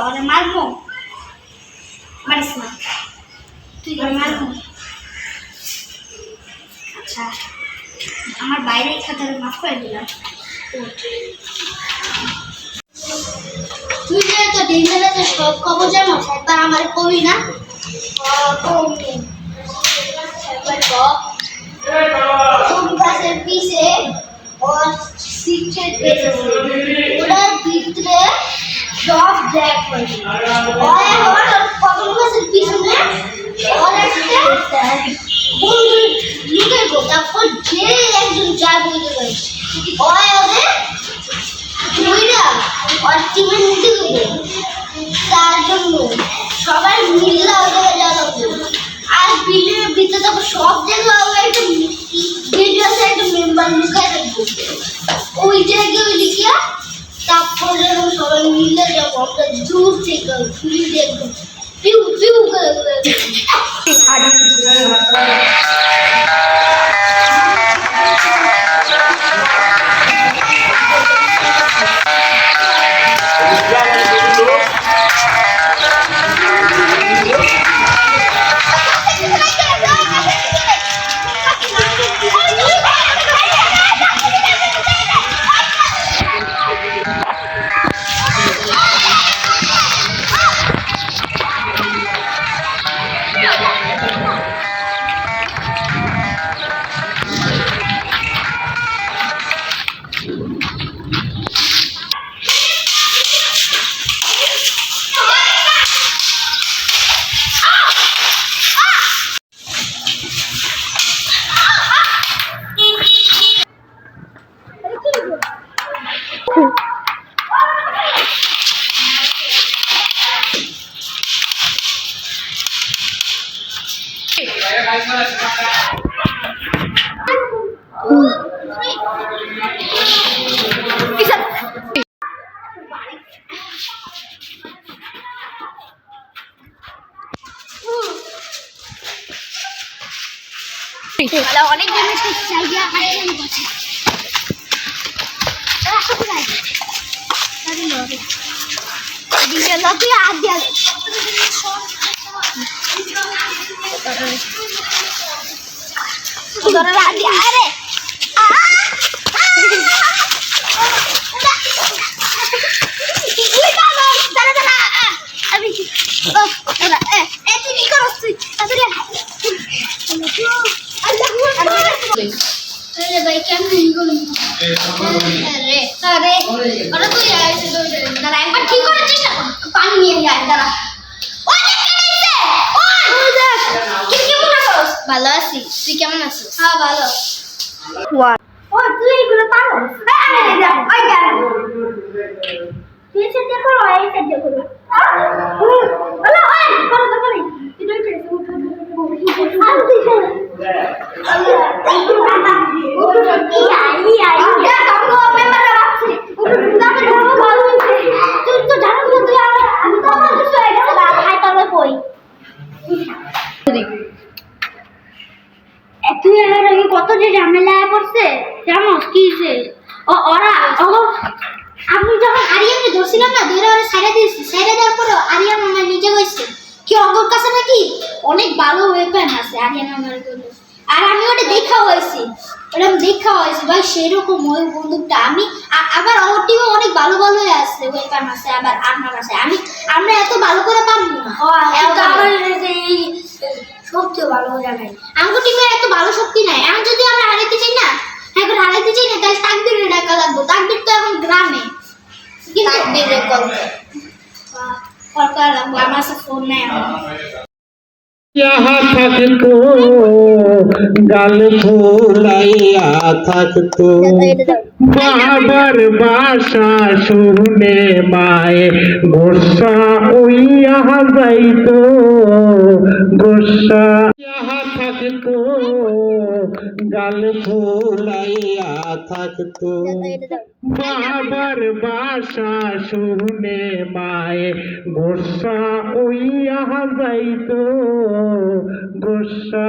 ওরে মারবো, মারিস না তুই, ওরে মারবো। আচ্ছা আমার বাইরে খাতারে মাফ করে দিলাম। তুই যে তো ডিমেলাতে সব খবর জানো, একবার আমার কবি না? কোন গাছের পিছে ওর সিক্রেট বেঁচেছে, ওটার ভিতরে সব ব্ল্যাক হয়েছে। কখন গাছের পিছনে ওর একটা বন্ধু লুকে গো, তারপর যে একজন যা বুঝতে পারছে ওদের বুঝলা ওর টিমের নিতে দেবে, তার জন্য সবাই মিললে ওদের জ্বালাবো। আর ভিডিওর ভিতরে তখন সব জায়গায় একটা ভিডিও আছে, একটা মেম্বার লুকায় রাখবো ওই জায়গায় ওই লিখিয়া, তারপরে সবাই মিলে যাবো আমরা দূর থেকে ঘুরি দেখবো পিউ পিউ করে অনেক জনের জায়গা হারিয়ে গেছে। ভাই কেমন একবার ঠিক করেছিস না, পানি নিয়ে যায় দাঁড়া। ভালো আছি, তুই কেমন আছিস? হ্যাঁ ভালো। তুই এইগুলো পারো? তুই সেটা করো, এই সেটা করো। কত যে ঝামেলায় পড়ছে জানো কি ওরা আমি যখন আরিয়ানকে ধরছিলাম না, ধরে ওরা সাইডে দিয়েছি, সাইডে দেওয়ার পরে আরিয়ান আমার নিজে গেছে কি অগর কাছে নাকি অনেক ভালো ওয়েপন আছে আরিয়ান আমার জন্য। আর আমি ওটা দেখা হয়েছি, ভাই সেরকম ওই বন্দুকটা আমি আবার ওর টিমে অনেক ভালো ভালো আছে ওয়েপন আছে, আবার আর্মার আছে। আমরা এত ভালো করে পারবো না, শক্তি ভালো জানাই আমার টিমে এত ভালো শক্তি নাই। এখন যদি আমরা হারাইতে চাই না, এখন হারাইতে চাই না, তাহলে তাকবীরের ডাকা লাগবে। তাকবীর তো এখন গ্রামে, তাকবীরের কল করা লাগবে। আমার কাছে ফোন নাই। यहाँ থাকতো গাল ফুলাইয়া থাকতো বাবার বাসা শুনে মায়ে গোসা ওইয়া যাইতো গোসা यहाँ থাকতো গাল ফুলাইয়া থাকতো বাবার বাসা শুনে মায়ে গোসা ওইয়া যাইতো গোসা।